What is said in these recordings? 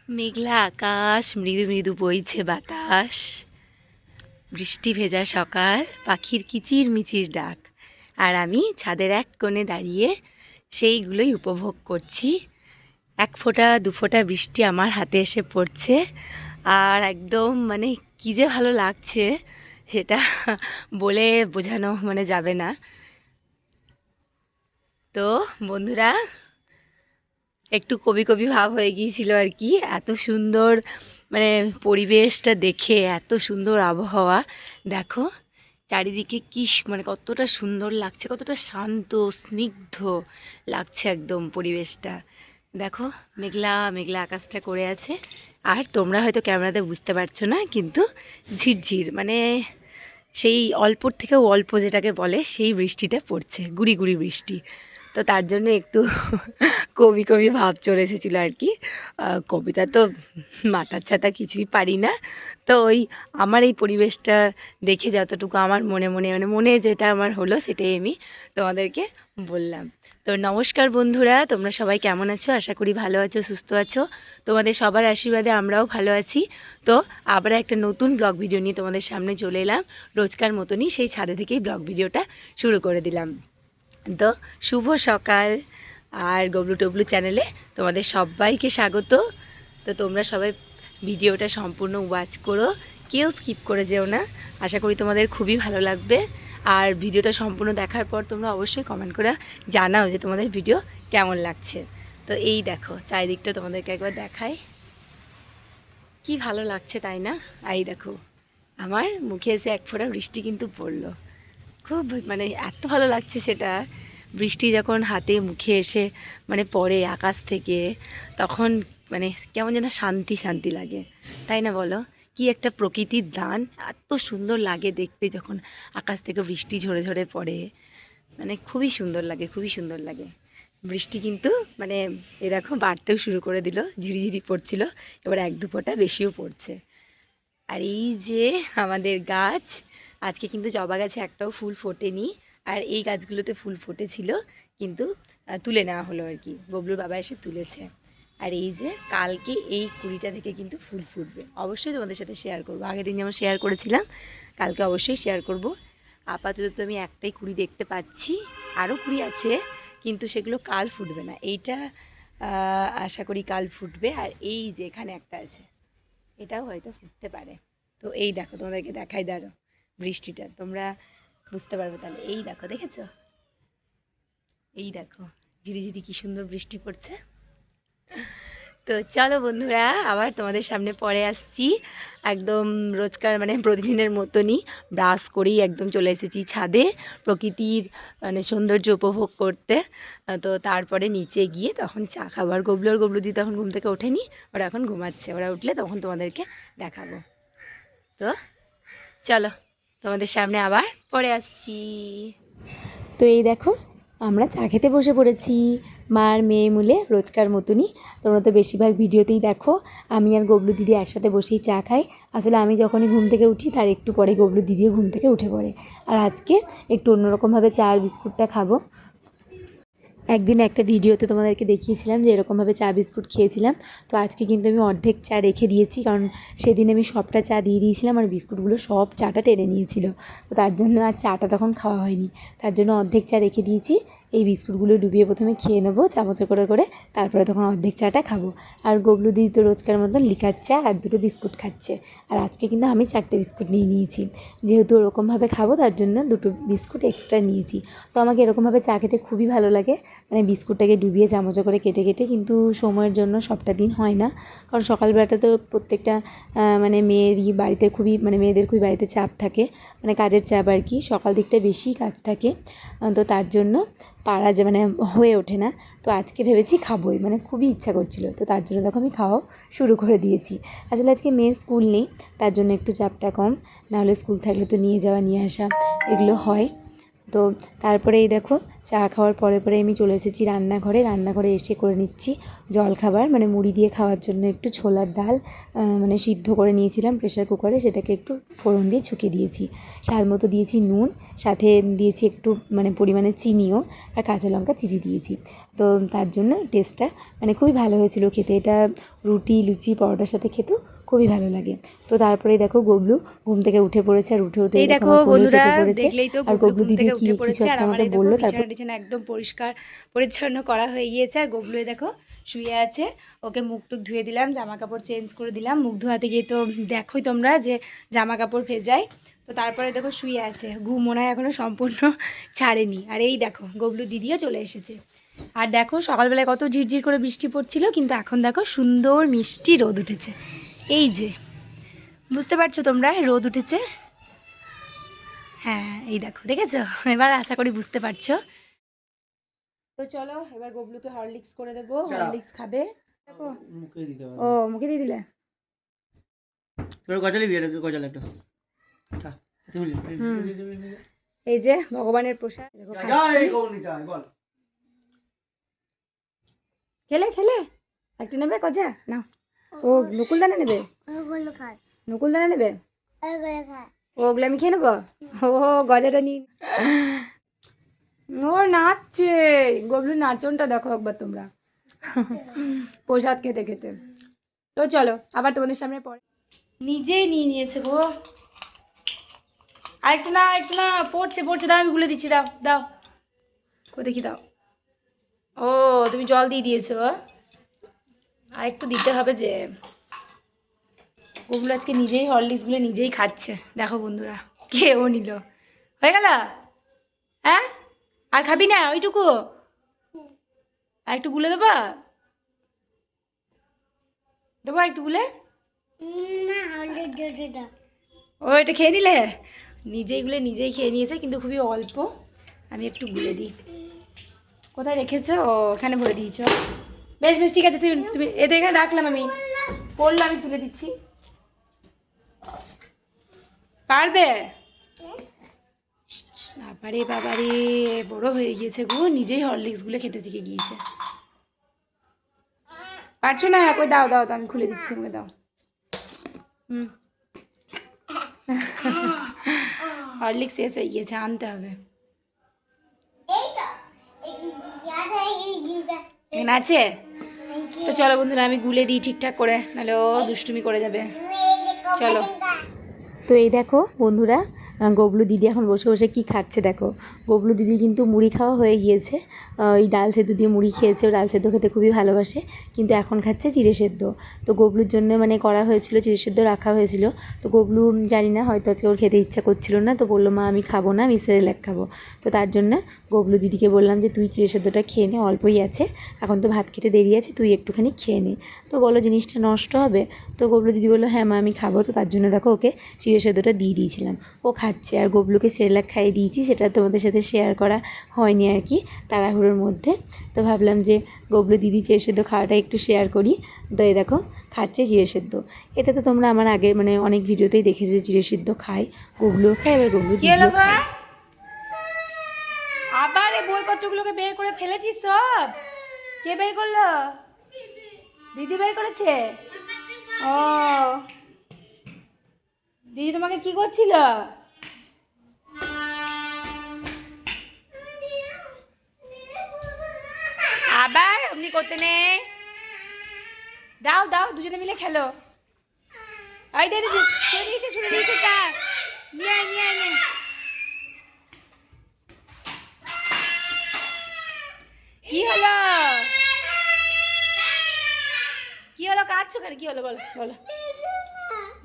মেঘলা আকাশ, মৃদু মৃদু বইছে বাতাস, বৃষ্টি ভেজা সকাল, পাখির কিচির মিচির ডাক। আর আমি ছাদের এক কোণে দাঁড়িয়ে সেইগুলোই উপভোগ করছি। এক ফোঁটা দু ফোঁটা বৃষ্টি আমার হাতে এসে পড়ছে, আর একদম কী যে ভালো লাগছে সেটা বলে বোঝানো যাবে না। তো বন্ধুরা, একটু কবি কবি ভাব হয়ে গিয়েছিল আর কি। এত সুন্দর পরিবেশটা দেখে, এত সুন্দর আবহাওয়া। দেখো চারিদিকে কি কতটা সুন্দর লাগছে, কতটা শান্ত স্নিগ্ধ লাগছে একদম পরিবেশটা। দেখো মেঘলা মেঘলা আকাশটা করে আছে, আর তোমরা হয়তো ক্যামেরাতে বুঝতে পারছো না, কিন্তু ঝিরঝির সেই অল্পর থেকেও অল্প যেটাকে বলে সেই বৃষ্টিটা পড়ছে, গুড়ি গুড়ি বৃষ্টি। তো তার জন্য একটু কবি কবি ভাব চলে এসেছিলো আর কি। কবিতা তো মাথার ছাতা কিছুই পারি না, তো ওই আমার এই পরিবেশটা দেখে যতটুকু আমার মনে মনে মনে যেটা আমার হলো সেটাই আমি তোমাদেরকে বললাম। তো নমস্কার বন্ধুরা, তোমরা সবাই কেমন আছো? আশা করি ভালো আছো, সুস্থ আছো। তোমাদের সবার আশীর্বাদে আমরাও ভালো আছি। তো আবার একটা নতুন ব্লগ ভিডিও নিয়ে তোমাদের সামনে চলে এলাম। রোজকার মতনই সেই ছাদে থেকেই ব্লগ ভিডিওটা শুরু করে দিলাম। তো শুভ সকাল, আর গবলু টবলু চ্যানেলে তোমাদের সবাইকে স্বাগত। তো তোমরা সবাই ভিডিওটা সম্পূর্ণ ওয়াচ করো, কেউ স্কিপ করে যেও না। আশা করি তোমাদের খুবই ভালো লাগবে। আর ভিডিওটা সম্পূর্ণ দেখার পর তোমরা অবশ্যই কমেন্ট করে জানাও যে তোমাদের ভিডিও কেমন লাগছে। তো এই দেখো চারিদিকটা তোমাদেরকে একবার দেখাই, কি ভালো লাগছে তাই না? এই দেখো আমার মুখে এসে এক ফোঁটা বৃষ্টি কিন্তু পড়লো, খুব এত ভালো লাগছে সেটা। বৃষ্টি যখন হাতে মুখে এসে পড়ে আকাশ থেকে, তখন কেমন যেন শান্তি শান্তি লাগে, তাই না বলো? কি একটা প্রকৃতির দান, এত সুন্দর লাগে দেখতে যখন আকাশ থেকে বৃষ্টি ঝরে ঝরে পড়ে। খুবই সুন্দর লাগে, খুবই সুন্দর লাগে। বৃষ্টি কিন্তু এরকম বাড়তেও শুরু করে দিল, ঝিরিঝিরি পড়ছিল, এবার এক দু ফোঁটা বেশিও পড়ছে। আর এই যে আমাদের গাছ, আজকে কিন্তু জবা গাছে একটাও ফুল ফোটেনি, আর এই গাছগুলোতে ফুল ফুটেছিল, কিন্তু তুলে নেওয়া হলো আর কি, গবলুর বাবা এসে তুলেছে। আর এই যে কালকে এই কুড়িটা থেকে কিন্তু ফুল ফুটবে, অবশ্যই তোমাদের সাথে শেয়ার করবো। আগের দিন যেমন শেয়ার করেছিলাম, কালকে অবশ্যই শেয়ার করব। আপাতত তো আমি একটাই কুড়ি দেখতে পাচ্ছি, আরও কুড়ি আছে, কিন্তু সেগুলো কাল ফুটবে না। এইটা আশা করি কাল ফুটবে। আর এই যে এখানে একটা আছে, এটাও হয়তো ফুটতে পারে। তো এই দেখো তোমাদেরকে দেখাই, দাঁড়ো বৃষ্টিটা তোমরা বুঝতে পারবে তাহলে। এই দেখো, দেখেছো? এই দেখো ঝিরিঝিরি কি সুন্দর বৃষ্টি পড়ছে। তো চলো বন্ধুরা, আবার তোমাদের সামনে পরে আসছি। একদম রোজকার প্রতিদিনের মতনই ব্রাশ করেই একদম চলে এসেছি ছাদে, প্রকৃতির সৌন্দর্য উপভোগ করতে। তো তারপরে নিচে গিয়ে তখন চা খাবার, গবলু দি তখন ঘুম থেকে ওঠেনি, ওরা এখন ঘুমাচ্ছে, ওরা উঠলে তখন তোমাদেরকে দেখাবো। তো চলো তোমাদের সামনে আবার পরে আসছি। তো এই দেখো আমরা চা খেতে বসে পড়েছি, মার মেয়ে মিলে রোজকার মতনই। তোমরা তো বেশিরভাগ ভিডিওতেই দেখো আমি আর গবলু দিদি একসাথে বসেই চা খাই। আসলে আমি যখনই ঘুম থেকে উঠি তার একটু পরে গবলু দিদিও ঘুম থেকে উঠে পড়ে। আর আজকে একটু অন্যরকমভাবে চা আর বিস্কুটটা খাবো। একদিন একটা ভিডিওতে তোমাদেরকে দেখিয়েছিলাম যে এরকমভাবে চা বিস্কুট খেয়েছিলাম। তো আজকে কিন্তু আমি অর্ধেক চা রেখে দিয়েছি, কারণ সেদিন আমি সবটা চা দিয়ে দিয়েছিলাম আর বিস্কুটগুলো সব চাটা টেনে নিয়েছিল। তো তার জন্য আর চাটা তখন খাওয়া হয়নি, তার জন্য অর্ধেক চা রেখে দিয়েছি। এই বিস্কুটগুলো ডুবিয়ে প্রথমে খেয়ে নেবো চামচে করে করে, তারপরে তখন অর্ধেক চাটা খাবো। আর গবলু দিদি তো রোজকার মতন লিকার চা আর দুটো বিস্কুট খাচ্ছে। আর আজকে কিন্তু আমি 4টে বিস্কুট নিয়ে নিয়েছি, যেহেতু ওরকমভাবে খাবো তার জন্য 2টো বিস্কুট এক্সট্রা নিয়েছি। তো আমাকে এরকমভাবে চা খেতে খুবই ভালো লাগে, বিস্কুটটাকে ডুবিয়ে চামচে করে কেটে কেটে। কিন্তু সময়ের জন্য সবটা দিন হয় না, কারণ সকালবেলাটা তো প্রত্যেকটা মেয়েরই বাড়িতে খুবই মেয়েদের খুবই বাড়িতে চাপ থাকে, কাজের চাপ আর কি, সকাল দিকটায় বেশি কাজ থাকে। তো তার জন্য পারা যে হয়ে ওঠে না। তো আজকে ভেবেছি খাবোই, খুবই ইচ্ছা করছিল, তো তার জন্য দেখো আমি খাওয়াও শুরু করে দিয়েছি। আসলে আজকে মেয়ের স্কুল নেই, তার জন্য একটু চাপটা কম, নাহলে স্কুল থাকলে তো নিয়ে যাওয়া নিয়ে আসা এগুলো হয়। তো তারপরে এই দেখো চা খাওয়ার পরে পরে আমি চলে এসেছি রান্নাঘরে এসে করে নিচ্ছি জলখাবার, মানে মুড়ি দিয়ে খাওয়ার জন্য একটু ছোলার ডাল মানে সিদ্ধ করে নিয়েছিলাম প্রেশার কুকারে, সেটাকে একটু ফোড়ন দিয়ে ছুঁকে দিয়েছি, স্বাদ মতো দিয়েছি নুন, সাথে দিয়েছি একটু মানে পরিমাণে চিনিও, আর কাঁচা লঙ্কা চিড়ি দিয়েছি। তো তার জন্য টেস্টটা মানে খুবই ভালো হয়েছিল খেতে, এটা রুটি লুচি পরোটার সাথে খেতেও খুবই ভালো লাগে। তো তারপরে দেখো গবলু ঘুম থেকে উঠে পড়েছে, আর উঠে এই দেখো বন্ধুরা দেখলেই তো আর গবলু দিদি উঠে কিছু পড়েছে, আর একটা আমার আমাকে এই দেখো বললো। বিছানা টিছানা একদম পরিষ্কার পরিচ্ছন্ন করা হয়ে গিয়েছে, আর গবলু দেখো শুয়ে আছে, ওকে মুখ টুক ধুয়ে দিলাম, জামা কাপড় চেঞ্জ করে দিলাম, মুখ ধোয়াতে গিয়ে তো দেখোই তোমরা যে জামা কাপড় ভেজাই। তো তারপরে দেখো শুয়ে আছে, ঘুম মনে হয় এখনও সম্পূর্ণ ছাড়েনি। আর এই দেখো গবলু দিদিও চলে এসেছে। আর দেখো সকালবেলায় কত ঝিরঝির করে বৃষ্টি পড়ছিল, কিন্তু এখন দেখো সুন্দর মিষ্টি রোদ উঠেছে। এই যে বুঝতে পারছো তোমরা রোদ উঠেছে, হ্যাঁ এই দেখো দেখেছো, এবার আশা করি বুঝতে পারছো। তো চলো এবার গবলুকে হরলিক্স করে দেবো, হরলিক্স খাবে। দেখো ও মুখে দিয়ে দিলে, এই যে ভগবানের প্রসাদ দেখো খেলে খেলে একটু নেবে গজা না, ও নকুলদানা নেবে, নকুলদানা নেবে, ওগুলো আমি খেয়ে নেবো, ও গজাটা নিয়ে ও নাচছে, গবলু নাচনটা দেখো একবার তোমরা প্রসাদ খেতে খেতে। তো চলো আবার তোমাদের সামনে পরে নিজেই নিয়ে নিয়েছে গো, আরেকটু না পড়ছে দাও আমি গুলে দিচ্ছি, দাও দাও ও দেখি দাও, ও তুমি জল দিয়ে দিয়েছো, আর একটু দিতে হবে যে। ওগুলো আজকে নিজেই হরলিক্সগুলো নিজেই খাচ্ছে, দেখো বন্ধুরা কেউ নিল, হয়ে গেল, হ্যাঁ আর খাবি না ওইটুকু, আর একটু গুলে দেবো, দেবো একটু গুলে, ও এটা খেয়ে নিলে, নিজেই খেয়ে নিয়েছে, কিন্তু খুবই অল্প, আমি একটু গুলে দিই। কোথায় রেখেছো? ও এখানে ভরে দিয়েছো, বেশ বেশ ঠিক আছে, তুমি এদের এখানে রাখলাম, আমি পড়লো, আমি তুলে দিচ্ছি, পারবে? বাবারে বড় হয়ে গিয়েছে গো, নিজেই হরলিক্সগুলো খেতে শিখে গিয়েছে। পারছো না? কই দাও দাও আমি খুলে দিচ্ছি, আমাকে দাও। হরলিক্স শেষ হয়ে গিয়েছে, আনতে হবে। এখানে আছে? তো চলো বন্ধুরা আমি গুলে দিই ঠিকঠাক করে, নাহলে ও দুষ্টুমি করে যাবে। চলো। তো এই দেখো বন্ধুরা, গবলু দিদি এখন বসে বসে কী খাচ্ছে দেখো। গবলু দিদি কিন্তু মুড়ি খাওয়া হয়ে গিয়েছে, ওই ডাল সেদ্ধ দিয়ে মুড়ি খেয়েছে, ও ডাল সেদ্ধ খেতে খুবই ভালোবাসে, কিন্তু এখন খাচ্ছে চিড়ে সেদ্ধ। তো গবলুর জন্য মানে করা হয়েছিল, চিড়ে সেদ্ধ রাখা হয়েছিল। তো গবলু জানি না হয়তো আজকে ওর খেতে ইচ্ছা করছিল না, তো বললো মা আমি খাবো না, আমি সেরেলাক খাবো। তো তার জন্য গবলু দিদিকে বললাম যে তুই চিড়ে সেদ্ধটা খেয়ে নে, অল্পই আছে, এখন তো ভাত খেতে দেরি আছে, তুই একটুখানি খেয়ে নে। তো বলো জিনিসটা নষ্ট হবে? তো গবলু দিদি বললো হ্যাঁ মা আমি খাবো। তো তার জন্য দেখো ওকে চিড়ে সেদ্ধটা দিয়ে দিয়েছিলাম, ও খাচ্ছে। আর গবলুকে সেরেলাক খাইয়ে দিয়েছি, সেটা তোমাদের সাথে শেয়ার করা হয়নি আর কি, তাড়াহুড়োর মধ্যে। তো ভাবলাম যে গবলু দিদি চিড়ে সেদ্ধ খাওয়াটা একটু শেয়ার করি। তো এই দেখো খাচ্ছে চিড়ে সেদ্ধ, এটা তো তোমরা আমার আগে মানে অনেক ভিডিওতেই দেখেছো চিড়ে সেদ্ধ খায়, গবলুও খায়, এবার গবলু দিদিও খায়। আবার এই বইপত্রগুলোকে বের করে ফেলেছিস সব? কে বের করলো? দিদি বের করেছে? ও দিদি তোমাকে কি করছিল? আবার এমনি করতে নেই, দাও দাও দুজনে মিলে খেলো। এই দিদি ছুড়ে দিয়েছে তা নিয়ে আয় কি হলো কাঁদছো কেন? কি হলো বলো বলো।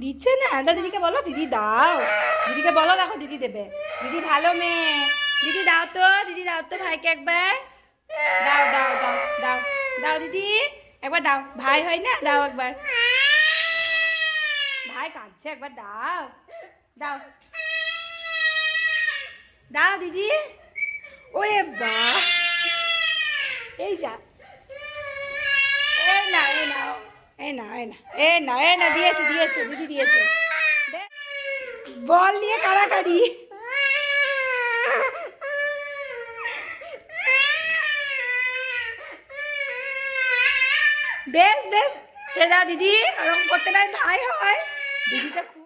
দিচ্ছে না? দিদিকে বলো, দিদি দাও, দিদিকে বলো, দেখো দিদি দেবে, দিদি ভালো মেয়ে, দিদি দাও তো ভাইকে একবার দাও দাও দাও দাও দাও দিদি একবার দাও, ভাই হয় না, দাও একবার, ভাই কাঁদছে, একবার দাও দাও দাও দিদি। ওরে বা এই যা, দিয়েছে দিদি দিয়েছে, বল নিয়ে কাড়াকাড়ি, বেশ বেশ ছেড়ে দাও দিদি, ওরকম করতে নাই, ভাই হয় দিদিটা খুব।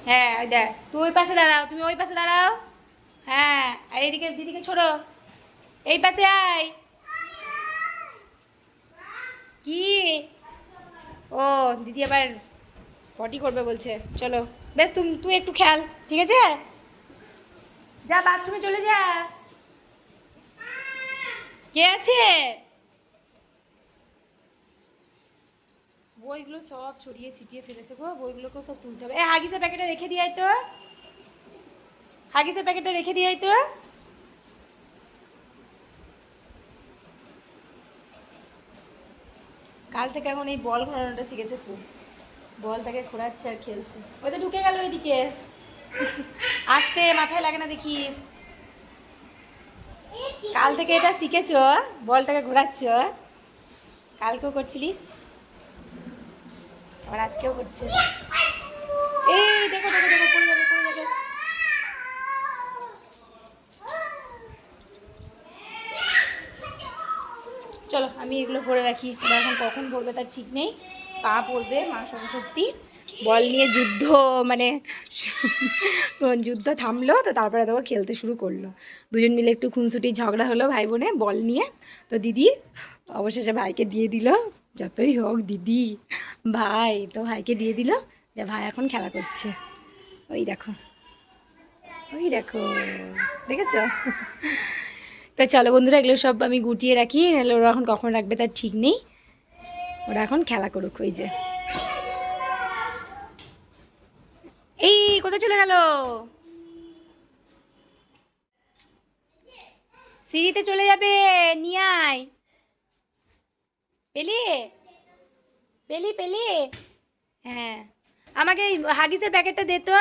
হ্যাঁ দেখ, তুই ওই পাশে দাঁড়াও, তুমি ওই পাশে দাঁড়াও। হ্যাঁ আর এইদিকে দিদিকে ছোড়ো, এই পাশে আয়। কি? ও দিদি আবার পটি করবে বলছে, চলো বেশ তুই একটু খেয়াল, ঠিক আছে? যা বাথরুমে চলে যা। কে আছে? বইগুলো সব ছড়িয়ে ছিটিয়ে ফেলেছে গো, বইগুলোকেও সব তুলতে হবে। হাগিসের প্যাকেটটা রেখে দিয়ে তো, হাগিসের প্যাকেটটা রেখে দিয়ে তো। কাল থেকে এখন এই বল ঘোরানোটা শিখেছে খুব, বলটাকে ঘোরাচ্ছে আর খেলছে। ওই তো ঢুকে গেল ওইদিকে, আসতে মাথায় লাগে না দেখিস। কাল থেকে এটা শিখেছ, বলটাকে ঘোরাচ্ছ, কালকেও করছিলিস আবার আজকেও করছে। এই দেখো দেখো দেখো, পড়ে যাবে পড়ে যাবে। চলো আমি এগুলো ভরে রাখি, এখন কখন পড়বে তার ঠিক নেই, পা পড়বে মা সরস্বতী। বল নিয়ে যুদ্ধ, মানে যুদ্ধ থামলো তো তারপরে তোকে খেলতে শুরু করলো। দুজন মিলে একটু খুনসুটি ঝগড়া হলো ভাই বোনে বল নিয়ে, তো দিদি অবশেষে ভাইকে দিয়ে দিল। যতই হোক দিদি ভাই, তো ভাইকে দিয়ে দিল, যে ভাই এখন খেলা করছে। ওই দেখো ওই দেখো, দেখেছ? তো চলো বন্ধুরা, এগুলো সব আমি গুটিয়ে রাখি, নাহলে ওরা এখন কখন রাখবে তার ঠিক নেই। ওরা এখন খেলা করুক। ওই যে এই কোথায় চলে গেল? সিঁড়িতে চলে যাবে, নিয়ে আয়। পেলি পেলি পেলি? হ্যাঁ আমাকে এই হাগিসের প্যাকেটটা দে তো,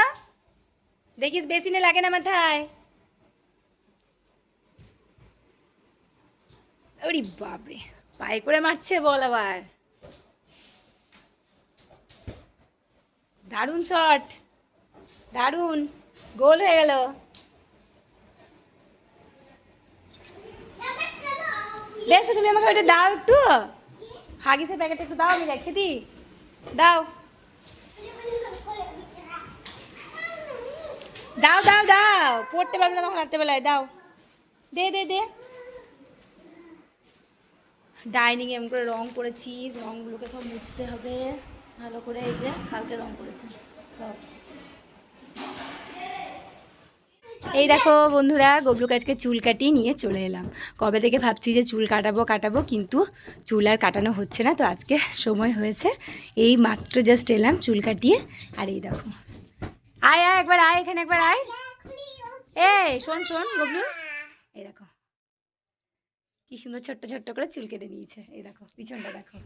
দেখিস বেসিনে লাগে না মাথায়। ওরে বাপরে, পায়ে করে মারছে বল আবার। দারুণ শট, দারুণ গোল হয়ে গেল। বেশ তুমি আমাকে ওইটা দাও একটু, হাগিসের প্যাকেটটা একটু দাও, আমি রেখে দিই, দাও দাও দাও দাও, পড়তে পারবে না তখন রাত্রেবেলায়, দাও, দে দে দে। ডাইনিং এমন করে রং করেছিস, রংগুলোকে সব মুছতে হবে ভালো করে। এই যে কালকে রং করেছে সব। এই দেখো বন্ধুরা, গবলুকে আজকে চুল কাটিয়ে নিয়ে চলে এলাম। কবে থেকে ভাবছি যে চুল কাটাবো কিন্তু চুল আর কাটানো হচ্ছে না, তো আজকে সময় হয়েছে। এই মাত্র জাস্ট এলাম চুল কাটিয়ে। আর এই দেখো, আয় আয় একবার আয়, এখানে একবার আয়। এই শোন শোন গবলু, এই দেখো কি সুন্দর ছোট্ট ছোট্ট করে চুল কেটে নিয়েছে। এই দেখো পিছনটা দেখো,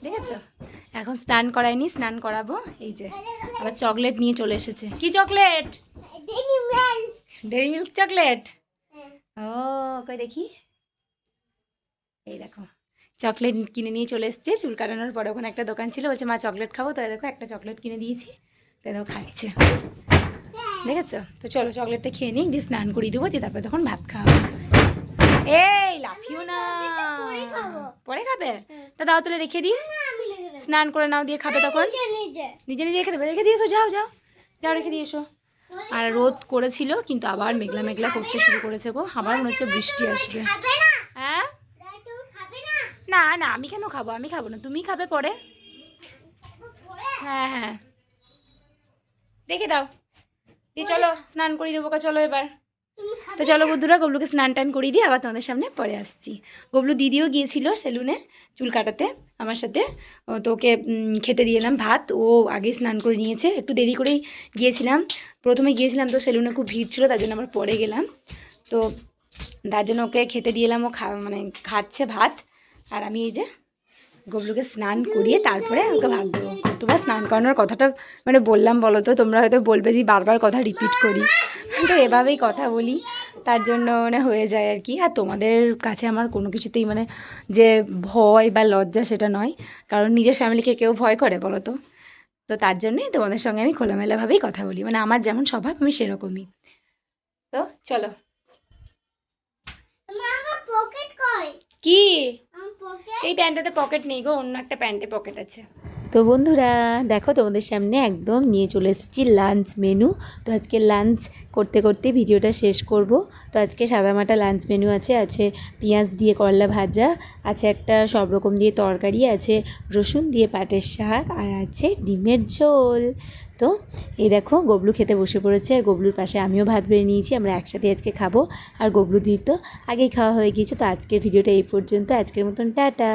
দেখেছো? এখন স্নান করাইনি, স্নান করাবো। এই যে আবার চকলেট নিয়ে চলে এসেছে। কি চকলেট? Dairy Milk chocolate. ও কই দেখি, এই দেখো চকলেট কিনে নিয়ে চলে এসছে। চুল কাটানোর পরে ওখানে একটা দোকান ছিল, বলছে মা চকলেট খাবো, তো দেখো একটা চকলেট কিনে দিয়েছি, তো দেখো খাচ্ছে, দেখেছো? তো চলো চকলেটটা খেয়ে নিই, দিয়ে স্নান করিয়ে দেবো, দিয়ে তারপরে তখন ভাত খাওয়াবো। এই লাফিও না, পরে খাবে? তা দাও তুলে রেখে দিই, স্নান করে নাও, দিয়ে খাবে তখন। নিজে নিজে রেখে দেবে, রেখে দিয়ে এসো, যাও যাও যাও রেখে দিয়ে এসো। আর রোদ করেছিল কিন্তু আবার মেঘলা মেঘলা করতে শুরু করেছে গো, আবার মনে হচ্ছে বৃষ্টি আসবে। হ্যাঁ না না, আমি কেন খাবো, আমি খাবো না, তুমি খাবে পরে। হ্যাঁ হ্যাঁ রেখে দাও, দিয়ে চলো স্নান করিয়ে দেবো, চলো এবার। তো চলো বন্ধুরা, গবলুকে স্নান টান করিয়ে দিয়ে আবার তোমাদের সামনে পরে আসছি। গবলু দিদিও গিয়েছিল সেলুনে চুল কাটাতে আমার সাথে, তো ওকে খেতে দিয়ে এলাম ভাত। ও আগেই স্নান করে নিয়েছে, একটু দেরি করেই গিয়েছিলাম, প্রথমে গিয়েছিলাম তো সেলুনে খুব ভিড় ছিল, তার জন্য আবার পরে গেলাম, তো তার জন্য ওকে খেতে দিয়ে এলাম। ও মানে খাচ্ছে ভাত, আর আমি এই যে গবলুকে স্নান করিয়ে তারপরে ওকে ভাত দেবো। কতবার স্নান করানোর কথাটা মানে বললাম বলো তো, তোমরা হয়তো বলবে যে বারবার কথা রিপিট করি, তো এভাবেই কথা বলি, তার জন্য মানে হয়ে যায় আর কি। আর তোমাদের কাছে আমার কোনো কিছুতেই মানে যে ভয় বা লজ্জা সেটা নয়, কারণ নিজের ফ্যামিলিকে কেউ ভয় করে বলো তো? তো তার জন্যই তোমাদের সঙ্গে আমি খোলামেলাভাবেই কথা বলি, মানে আমার যেমন স্বভাব আমি সেরকমই। তো চলো। কি এই প্যান্টটাতে পকেট নেই গো, অন্য একটা প্যান্টে পকেট আছে। তো বন্ধুরা দেখো তোমাদের সামনে একদম নিয়ে চলে এসেছি লাঞ্চ মেনু। তো আজকে লাঞ্চ করতে করতে ভিডিওটা শেষ করব। তো আজকে সাদামাটা লাঞ্চ মেনু আছে, আছে পেঁয়াজ দিয়ে করলা ভাজা, আছে একটা সব রকম দিয়ে তরকারি, আছে রসুন দিয়ে পাটের শাক, আর আছে ডিমের ঝোল। তো এই দেখো গবলু খেতে বসে পড়েছে, আর গবলুর পাশে আমিও ভাত বেড়ে নিয়েছি, আমরা একসাথে আজকে খাবো। আর গবলু দিয়ে তো আগেই খাওয়া হয়ে গিয়েছে। তো আজকের ভিডিওটা এই পর্যন্ত, আজকের মতন টাটা।